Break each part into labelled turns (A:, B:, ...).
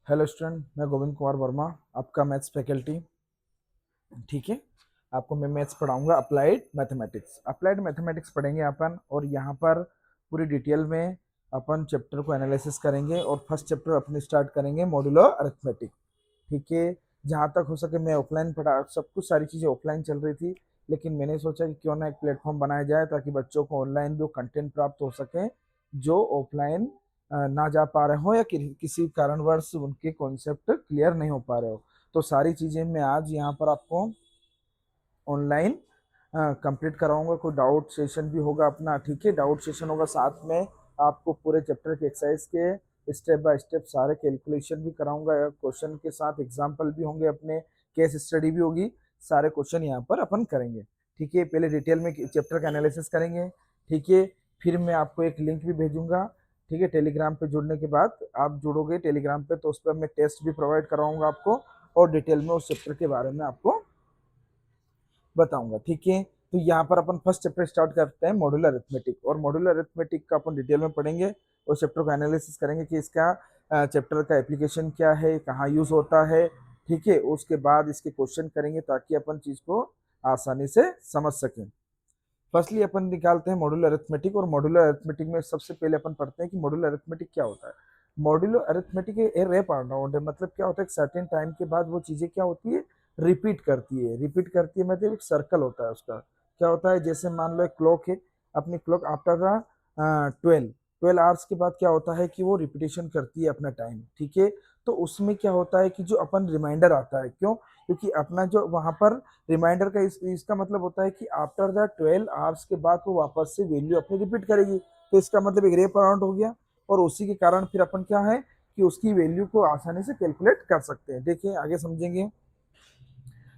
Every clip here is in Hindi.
A: हेलो स्टूडेंट, मैं गोविंद कुमार वर्मा, आपका मैथ्स फैकल्टी। ठीक है। आपको मैं मैथ्स पढ़ाऊंगा, अप्लाइड मैथमेटिक्स पढ़ेंगे अपन। और यहाँ पर पूरी डिटेल में अपन चैप्टर को एनालिसिस करेंगे और फर्स्ट चैप्टर अपनी स्टार्ट करेंगे मॉड्यूलर अरिथमेटिक। ठीक है। जहाँ तक हो सके मैं ऑफलाइन पढ़ा, सब कुछ सारी चीज़ें ऑफलाइन चल रही थी, लेकिन मैंने सोचा कि क्यों ना एक प्लेटफॉर्म बनाया जाए ताकि बच्चों को ऑनलाइन भी कंटेंट प्राप्त हो सके जो ऑफलाइन ना जा पा रहे हो या किसी कारणवश उनके कॉन्सेप्ट क्लियर नहीं हो पा रहे हो। तो सारी चीज़ें मैं आज यहाँ पर आपको ऑनलाइन कंप्लीट कराऊंगा। कोई डाउट सेशन भी होगा अपना। ठीक है, डाउट सेशन होगा, साथ में आपको पूरे चैप्टर के एक्सरसाइज के स्टेप बाय स्टेप सारे कैलकुलेशन भी कराऊंगा। क्वेश्चन के साथ एग्जाम्पल भी होंगे, अपने केस स्टडी भी होगी। सारे क्वेश्चन यहाँ पर अपन करेंगे। ठीक है, पहले डिटेल में चैप्टर का एनालिसिस करेंगे। ठीक है, फिर मैं आपको एक लिंक भी भेजूंगा। ठीक है, टेलीग्राम पे जुड़ने के बाद आप जुड़ोगे टेलीग्राम पे तो उस पर मैं टेस्ट भी प्रोवाइड कराऊंगा आपको, और डिटेल में उस चैप्टर के बारे में आपको बताऊंगा। ठीक है, तो यहाँ पर अपन फर्स्ट चैप्टर स्टार्ट करते हैं मॉड्यूलर अरिथमेटिक। और मॉड्यूलर अरिथमेटिक का अपन डिटेल में पढ़ेंगे और चैप्टर को एनालिसिस करेंगे कि इसका चैप्टर का एप्लीकेशन क्या है, कहाँ यूज होता है। ठीक है, उसके बाद इसके क्वेश्चन करेंगे ताकि अपन चीज को आसानी से समझ सकें। फर्स्टली अपन निकालते हैं मॉड्यूलर अरिथमेटिक। और मॉड्यूलर अरिथमेटिक में सबसे पहले अपन पढ़ते हैं कि मॉड्यूलर अरिथमेटिक क्या होता है। मॉड्यूलर अरिथमेटिक ए रे पार्ट है, मतलब क्या होता है, एक सर्टेन टाइम के बाद वो चीजें क्या होती है, रिपीट करती है मतलब एक सर्कल होता है उसका। क्या होता है, जैसे मान लो एक क्लॉक है, अपनी क्लॉक आफ्टर 12 आवर्स के बाद क्या होता है कि वो रिपीटेशन करती है अपना टाइम। ठीक है, तो उसमें क्या होता है कि जो अपन रिमाइंडर आता है, क्यों, क्योंकि अपना जो वहां पर रिमाइंडर का इसका मतलब होता है कि आफ्टर द 12 आवर्स के बाद वो वापस से वैल्यू अपनी रिपीट करेगी। तो इसका मतलब एक रेप अराउंड हो गया, और उसी के कारण फिर अपन क्या है कि उसकी वैल्यू को आसानी से कैलकुलेट कर सकते हैं। देखिए आगे समझेंगे,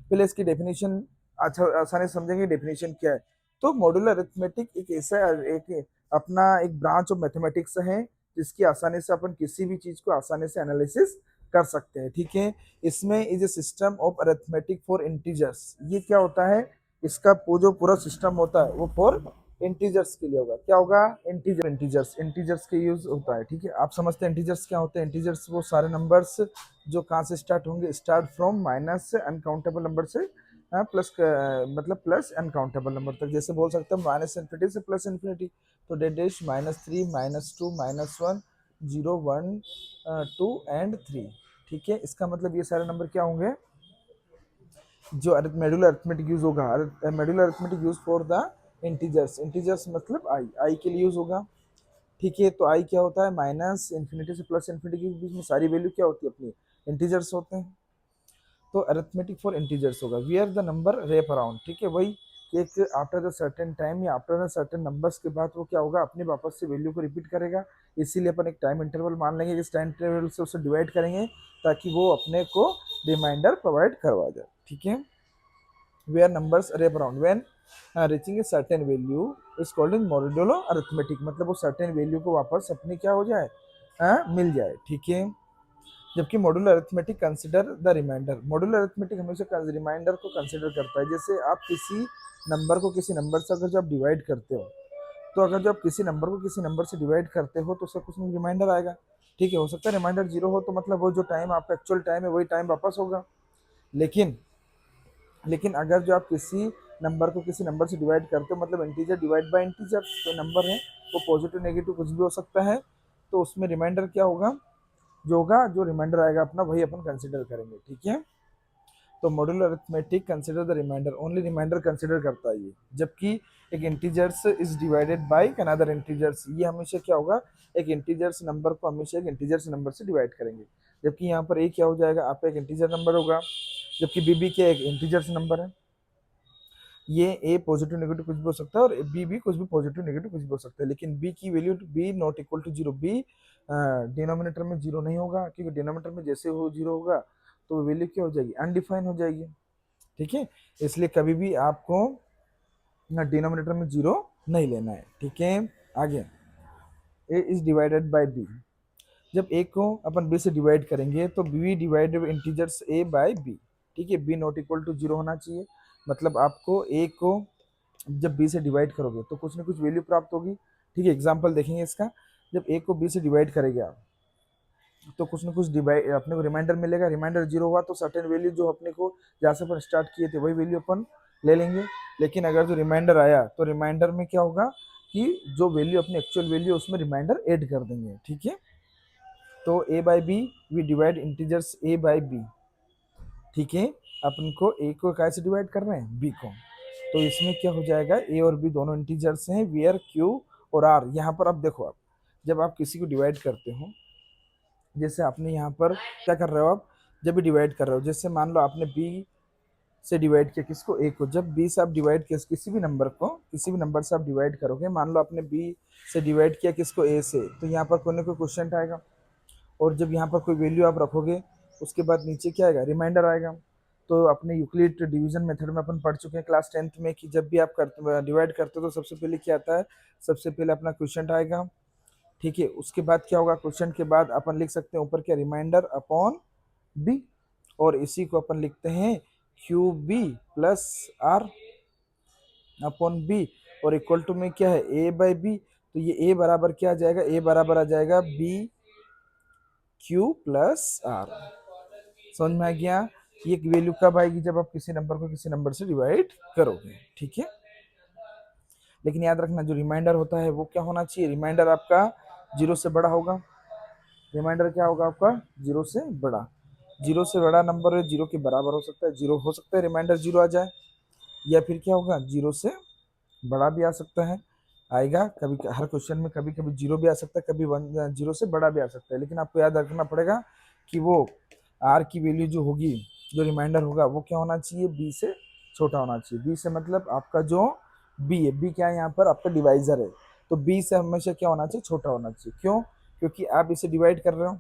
A: पहले इसकी डेफिनेशन अच्छा आसानी से समझेंगे डेफिनेशन क्या है। तो मॉड्यूलर अरिथमेटिक एक ऐसा एक अपना एक ब्रांच ऑफ मैथमेटिक्स है जिसकी आसानी से अपन किसी भी चीज को आसानी से एनालिसिस कर सकते हैं। ठीक है, इसमें is a system of arithmetic for integers. ये क्या होता है, इसका जो पूरा सिस्टम होता है वो फॉर इंटीजर्स के लिए होगा। क्या होगा, इंटीजर्स के यूज होता है। ठीक है, आप समझते हैं इंटीजर्स क्या होते हैं। इंटीजर्स वो सारे नंबर्स जो कहाँ से स्टार्ट होंगे, स्टार्ट फ्रॉम माइनस से अनकाउंटेबल नंबर से प्लस मतलब प्लस अनकाउंटेबल नंबर तक। जैसे बोल सकते हैं माइनस इन्फिनिटी से प्लस इन्फिनिटी, तो डेट इज -3 -2 -1 0 1 2 एंड 3। ठीक है, इसका मतलब ये सारे नंबर क्या होंगे जो मेडुलर अरिथमेटिक यूज होगा। Medullary arithmetic use for the integers. Integers मतलब आई, आई के लिए यूज होगा। ठीक है, तो आई क्या होता है, माइनस इन्फिनिटी से प्लस इन्फिनिटी के बीच में सारी वैल्यू क्या होती है अपनी, इंटीजर्स होते हैं। तो अरिथमेटिक फॉर इंटीजर्स होगा, we are the number wrap around. ठीक है, वही एक आफ्टर द सर्टेन टाइम या आफ्टर द सर्टेन नंबर्स के बाद वो क्या होगा, अपने वापस से वैल्यू को रिपीट करेगा। इसीलिए अपन एक टाइम इंटरवल मान लेंगे, इस टाइम इंटरवल से उसे डिवाइड करेंगे ताकि वो अपने को रिमाइंडर प्रोवाइड करवा जाए। ठीक है, where numbers array around when reaching a certain value is called in modulo arithmetic। मतलब वो certain value को वापस अपनी क्या हो जाए, मिल जाए। ठीक है, जबकि modular arithmetic consider the remainder. Modular arithmetic हमेशा रिमाइंडर को कंसिडर करता है। जैसे आप किसी नंबर को किसी नंबर से अगर जब डिवाइड करते हो, तो अगर जब किसी नंबर को किसी नंबर से डिवाइड करते हो तो उसका कुछ रिमाइंडर आएगा। ठीक है, हो सकता है रिमाइंडर 0 हो, तो मतलब वो जो टाइम आपका एक्चुअल टाइम है वही टाइम वापस होगा। लेकिन लेकिन अगर जो आप किसी नंबर को किसी नंबर से डिवाइड करते हो, मतलब इंटीजर डिवाइड बाय इंटीजर, तो नंबर है वो पॉजिटिव नेगेटिव कुछ भी हो सकता है, तो उसमें रिमाइंडर क्या होगा, जो होगा जो रिमाइंडर आएगा अपना वही अपन कंसिडर करेंगे। ठीक है, तो modular arithmetic consider the remainder, only remainder consider करता है ये। जबकि एक integers is divided by another integers, ये हमेशा क्या होगा, एक इंटीजर्स नंबर को हमेशा एक इंटीजर्स नंबर से डिवाइड करेंगे। जबकि यहाँ पर ए क्या हो जाएगा, आपका एक इंटीजर नंबर होगा, जबकि बी क्या एक इंटीजर्स नंबर है। ये ए पॉजिटिव नेगेटिव कुछ भी हो सकता है और बी भी कुछ भी पॉजिटिव नेगेटिव कुछ भी हो सकता है। लेकिन बी की value B not equal to zero, B denominator में जीरो नहीं होगा, क्योंकि डिनोमिनेटर में जैसे वो जीरो होगा तो वैल्यू क्या हो जाएगी, अनडिफाइन हो जाएगी। ठीक है, इसलिए कभी भी आपको डिनोमिनेटर में जीरो नहीं लेना है। ठीक है, आगे A is divided by B. जब ए को अपन बी से डिवाइड करेंगे तो B divide integers A by B. ठीक है, B not equal to zero होना चाहिए, मतलब आपको ए को जब बी से डिवाइड करोगे तो कुछ ना कुछ वैल्यू प्राप्त होगी। ठीक है, एग्जांपल देखेंगे इसका। जब ए को बी से डिवाइड करेंगे आप, तो कुछ ना कुछ डिवाइड अपने को रिमाइंडर मिलेगा। रिमाइंडर 0 हुआ तो सर्टेन वैल्यू जो अपने को जहाँ से अपन स्टार्ट किए थे वही वैल्यू अपन ले लेंगे। लेकिन अगर जो रिमाइंडर आया तो रिमाइंडर में क्या होगा कि जो वैल्यू अपनी एक्चुअल वैल्यू उसमें रिमाइंडर ऐड कर देंगे। ठीक है, तो a by B we divide integers a by B. ठीक है, अपन को a को कैसे डिवाइड कर रहे हैं, b को। तो इसमें क्या हो जाएगा, a और b दोनों इंटीजर्स हैं, वेयर q और r। यहाँ पर अब देखो, आप जब आप किसी को डिवाइड करते हो, जैसे आपने यहाँ पर क्या कर रहे हो, आप जब भी डिवाइड कर रहे हो, जैसे मान लो आपने b से डिवाइड किया किसको, a को। जब b से आप डिवाइड किया किसी भी नंबर को, किसी भी नंबर से आप डिवाइड करोगे, मान लो आपने b से डिवाइड किया किसको, a से, तो यहाँ पर कोई ना कोई क्वेश्चन आएगा। और जब यहाँ पर कोई वैल्यू आप रखोगे उसके बाद नीचे क्या आएगा, रिमाइंडर आएगा। तो अपने यूक्लिड डिवीजन मेथड में अपन पढ़ चुके हैं क्लास 10th में कि जब भी आप करते डिवाइड करते हो तो सबसे पहले क्या आता है, सबसे पहले अपना क्वेश्चन आएगा। ठीक है, उसके बाद क्या होगा, क्वेश्चन के बाद अपन लिख सकते हैं ऊपर क्या, रिमाइंडर अपॉन बी, और इसी को अपन लिखते हैं Q B plus R upon B, और इक्वल टू में क्या है, ए बाई बी। तो ये ए बराबर क्या आ जाएगा, ए बराबर आ जाएगा बी क्यू प्लस आर। समझ में आ गया। ये वैल्यू कब आएगी, जब आप किसी नंबर को किसी नंबर से डिवाइड करोगे। ठीक है, लेकिन याद रखना जो रिमाइंडर होता है वो क्या होना चाहिए, रिमाइंडर आपका 0 से बड़ा होगा। रिमाइंडर क्या होगा आपका, 0 से बड़ा। 0 से बड़ा नंबर 0 के बराबर हो सकता है, 0 हो सकता है रिमाइंडर 0 आ जाए, या फिर क्या होगा, 0 से बड़ा भी आ सकता है, आएगा कभी। हर क्वेश्चन में कभी कभी 0 भी आ सकता है, कभी 0 से बड़ा भी आ सकता है। लेकिन आपको याद रखना पड़ेगा कि वो आर की वैल्यू जो होगी, जो रिमाइंडर होगा, वो क्या होना चाहिए, बी से छोटा होना चाहिए। बी से मतलब आपका जो बी है, बी क्या है यहाँ पर आपका डिवाइजर है, तो बी से हमेशा क्या होना चाहिए, छोटा होना चाहिए। क्यों, क्योंकि आप इसे डिवाइड कर रहे हो,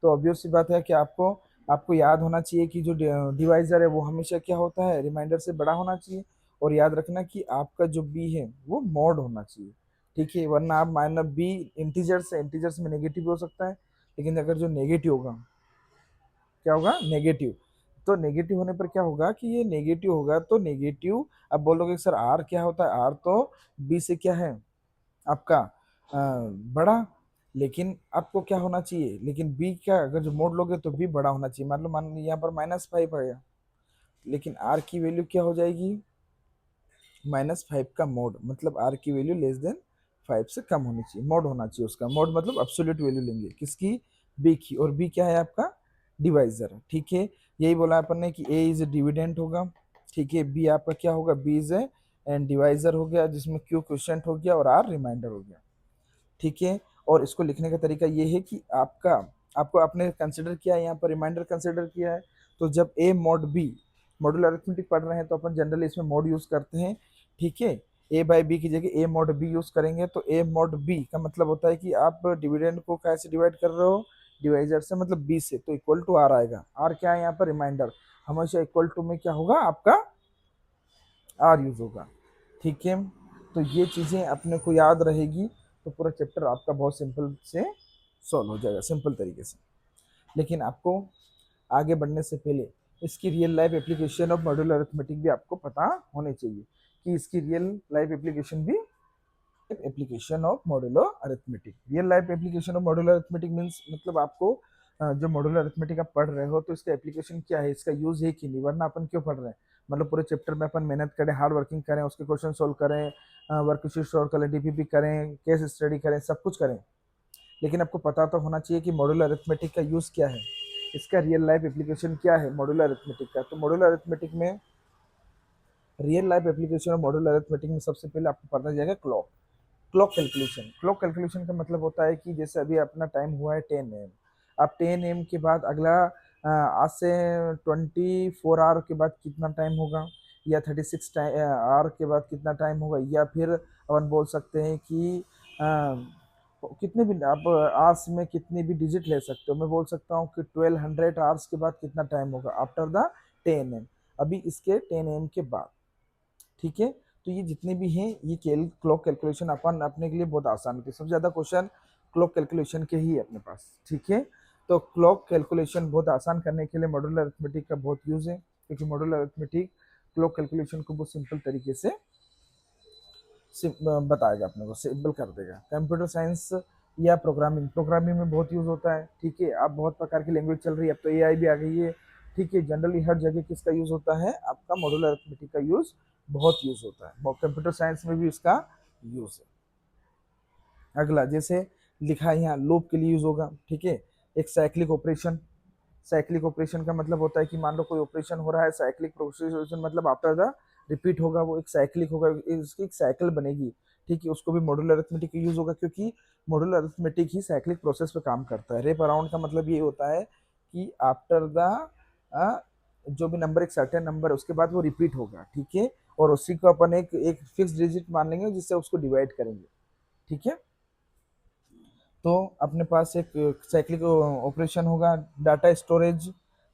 A: तो ऑब्वियस सी बात है कि आपको आपको याद होना चाहिए कि जो डिवाइजर है वो हमेशा क्या होता है, रिमाइंडर से बड़ा होना चाहिए। और याद रखना कि आपका जो बी है वो मॉड होना चाहिए। ठीक है, वरना आप माइनस बी इंटीजर्स में नेगेटिव हो सकता है, लेकिन अगर जो नेगेटिव होगा, क्या होगा, नेगेटिव। तो नेगेटिव होने पर क्या होगा कि ये नेगेटिव होगा, तो नेगेटिव अब बोलोगे सर आर क्या होता है, आर तो बी से क्या है आपका बड़ा। लेकिन आपको क्या होना चाहिए, लेकिन बी का अगर जो मोड लोगे तो बी बड़ा होना चाहिए। मान लो यहाँ पर -5 आया, लेकिन आर की वैल्यू क्या हो जाएगी, -5 का मोड, मतलब आर की वैल्यू लेस देन 5 से कम होनी चाहिए, मोड होना चाहिए उसका। मोड मतलब एब्सोल्यूट वैल्यू लेंगे किसकी, बी की, और बी क्या है आपका डिवाइजर। ठीक है, यही बोला अपन ने कि ए इज ए डिविडेंट होगा। ठीक है, बी आपका क्या होगा, B is A and divisor हो गया, जिसमें क्यू क्वेश्चन हो गया और आर रिमाइंडर हो गया। ठीक है, और इसको लिखने का तरीका ये है कि आपको आपने कंसिडर किया है, यहाँ पर रिमाइंडर कंसिडर किया है। तो जब A mod B, modular arithmetic पढ़ रहे हैं तो अपन जनरली इसमें मॉड यूज करते हैं। ठीक है, ए बाई बी की जगह ए मॉड बी यूज करेंगे, तो ए मॉड बी का मतलब होता है कि आप डिविडेंड को कैसे डिवाइड कर रहे हो, डिवाइजर से, मतलब बी से, तो इक्वल टू आर आएगा। आर क्या है यहाँ पर, रिमाइंडर, हमेशा इक्वल टू में क्या होगा आपका, आर यूज होगा। ठीक है, तो ये चीज़ें अपने को याद रहेगी तो पूरा चैप्टर आपका बहुत सिंपल से सॉल्व हो जाएगा, सिंपल तरीके से। लेकिन आपको आगे बढ़ने से पहले इसकी real life application of modular arithmetic भी आपको पता होने चाहिए कि इसकी रियल लाइफ एप्लीकेशन भी, application of modular arithmetic, real life application of modular arithmetic means मतलब आपको जो मॉड्यूलर अरिथमेटिक आप पढ़ रहे हो तो इसका एप्लीकेशन क्या है, इसका यूज है कि नहीं, वरना अपन क्यों पढ़ रहे हैं। मतलब पूरे चैप्टर में अपन मेहनत करें, हार्ड वर्किंग करें, उसके क्वेश्चन सोल्व करें, वर्कशीट सॉल्व करें, डीपीपी करें, केस स्टडी करें, सब कुछ करें, लेकिन आपको पता तो होना चाहिए कि मॉड्यूलर अरिथमेटिक का यूज़ क्या है, इसका रियल लाइफ एप्लीकेशन क्या है मॉड्यूलर अरिथमेटिक का। तो मॉड्यूलर अरिथमेटिक में, रियल लाइफ एप्लीकेशन और मॉड्यूलर अरिथमेटिक में सबसे पहले आपको पता जाएगा clock, clock calculation. Clock calculation का मतलब होता है कि जैसे अभी अपना टाइम हुआ है 10 AM, अब 10 AM के बाद अगला आज से 24 आवर के बाद कितना टाइम होगा, या 36 आवर के बाद कितना टाइम होगा, या फिर अपन बोल सकते हैं कि कितने भी आप आवर्स में कितने भी डिजिट ले सकते हो। मैं बोल सकता हूँ कि 1200 आवर्स के बाद कितना टाइम होगा आफ्टर द 10 AM, अभी इसके 10 AM के बाद। ठीक है, तो ये जितने भी हैं ये क्लॉक कैलकुलेशन अपन अपने के लिए बहुत आसान होती है। सबसे ज़्यादा क्वेश्चन क्लॉक कैलकुलेशन के ही है अपने पास। ठीक है, तो क्लॉक कैलकुलेशन बहुत आसान करने के लिए मॉड्यूलर अरिथमेटिक का बहुत यूज़ है, क्योंकि मॉड्यूलर अरिथमेटिक क्लॉक कैलकुलेशन को बहुत सिंपल तरीके से बताएगा, अपने को सिंपल कर देगा। कंप्यूटर साइंस या प्रोग्रामिंग, प्रोग्रामिंग में बहुत यूज़ होता है, ठीक है। अब बहुत प्रकार की लैंग्वेज चल रही है, अब तो एआई भी आ गई है, ठीक है। जनरली हर जगह किसका यूज़ होता है, आपका मॉड्यूलर अरिथमेटिक का यूज़ बहुत यूज़ होता है, कंप्यूटर साइंस में भी इसका यूज़ है। अगला जैसे लिखा है यहाँ लूप के लिए यूज़ होगा, ठीक है। एक साइक्लिक ऑपरेशन, साइक्लिक ऑपरेशन का मतलब होता है कि मान लो कोई ऑपरेशन हो रहा है, साइक्लिक प्रोसेशन मतलब आफ्टर द रिपीट होगा, वो एक साइक्लिक होगा, इसकी एक साइकिल बनेगी, ठीक है। उसको भी मॉड्यूलर अरिथमेटिक यूज होगा, क्योंकि मॉड्यूलर अरिथमेटिक ही साइक्लिक प्रोसेस पे काम करता है। रेप अराउंड का मतलब ये होता है कि आफ्टर द जो भी नंबर, एक सर्टेन नंबर है, उसके बाद वो रिपीट होगा, ठीक है। और उसी को अपन एक एक फिक्स डिजिट मान लेंगे, जिससे उसको डिवाइड करेंगे, ठीक है। तो अपने पास एक साइक्लिक ऑपरेशन होगा। डाटा स्टोरेज,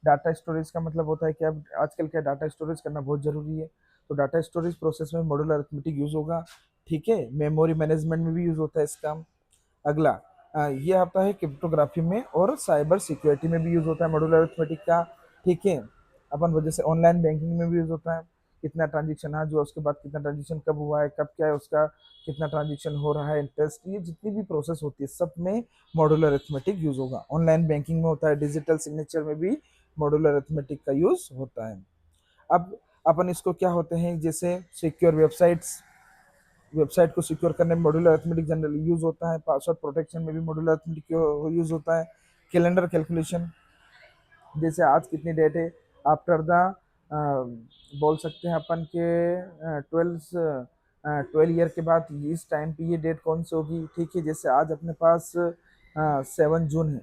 A: डाटा स्टोरेज का मतलब होता है कि अब आजकल क्या डाटा स्टोरेज करना बहुत ज़रूरी है, तो डाटा स्टोरेज प्रोसेस में मॉड्यूलर अरिथमेटिक यूज़ होगा, ठीक है। मेमोरी मैनेजमेंट में भी यूज़ होता है इसका। अगला ये आता है क्रिप्टोग्राफी में और साइबर सिक्योरिटी में भी यूज़ होता है मॉड्यूलर अरिथमेटिक का, ठीक है। अपन वजह से ऑनलाइन बैंकिंग में भी यूज़ होता है, कितना ट्रांजेक्शन है जो, उसके बाद कितना ट्रांजेक्शन कब हुआ है, कब क्या है उसका, कितना ट्रांजेक्शन हो रहा है, इंटरेस्ट, ये जितनी भी प्रोसेस होती है सब में मॉड्यूलर अरिथमेटिक यूज होगा। ऑनलाइन बैंकिंग में होता है, डिजिटल सिग्नेचर में भी मॉड्यूलर अरिथमेटिक का यूज होता है। अब अपन इसको क्या होते हैं, जैसे सिक्योर वेबसाइट्स, वेबसाइट को सिक्योर करने में मॉड्यूलर अरिथमेटिक जनरली यूज होता है। पासवर्ड प्रोटेक्शन में भी मॉड्यूलर अरिथमेटिक यूज होता है। कैलेंडर कैलकुलेशन, जैसे आज कितनी डेट है, आफ्टर द बोल सकते हैं अपन के 12 ईयर के बाद इस टाइम पे ये डेट कौन सी होगी, ठीक है। जैसे आज अपने पास 7 जून है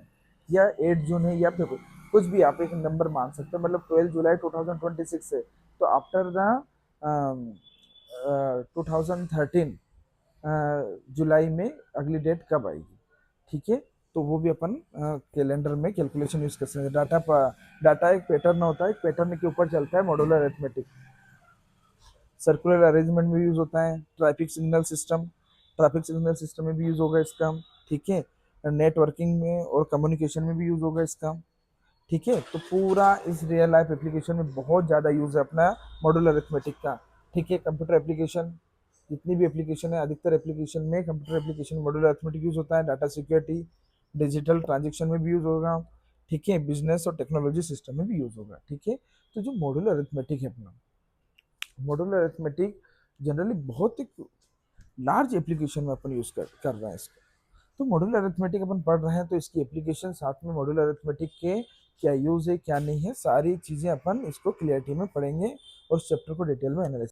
A: या 8 जून है, या फिर कुछ भी आप एक नंबर मान सकते हो, मतलब 12 जुलाई 2026 है, तो आफ्टर द 2013 जुलाई में अगली डेट कब आएगी, ठीक है। तो वो भी अपन कैलेंडर में कैलकुलेशन यूज कर सकते हैं। डाटा एक पैटर्न होता है, एक पैटर्न के ऊपर चलता है मॉड्यूलर अरिथमेटिक। सर्कुलर अरेंजमेंट में यूज होता है। Traffic signal system, traffic signal system में भी यूज होगा इसका, ठीक है। नेटवर्किंग में और कम्युनिकेशन में भी यूज होगा इसका, ठीक है। तो पूरा इस रियल लाइफ एप्लीकेशन में बहुत ज़्यादा यूज है अपना मॉड्यूलर अरिथमेटिक का, ठीक है। कंप्यूटर एप्लीकेशन, जितनी भी एप्लीकेशन है, अधिकतर एप्लीकेशन में computer application modular arithmetic use होता है। डाटा सिक्योरिटी, डिजिटल ट्रांजेक्शन में भी यूज होगा, ठीक है। बिजनेस और टेक्नोलॉजी सिस्टम में भी यूज होगा, ठीक है। तो जो मॉड्यूलर अरिथमेटिक है अपना, मॉड्यूलर अरिथमेटिक जनरली बहुत एक लार्ज एप्लीकेशन में अपन यूज कर रहे हैं इसको। तो मॉड्यूलर अरिथमेटिक अपन पढ़ रहे हैं, तो इसकी एप्लीकेशन साथ में मॉड्यूलर अरिथमेटिक के क्या यूज है क्या नहीं है, सारी चीजें अपन इसको क्लियरिटी में पढ़ेंगे और इस चैप्टर को डिटेल में एनालाइज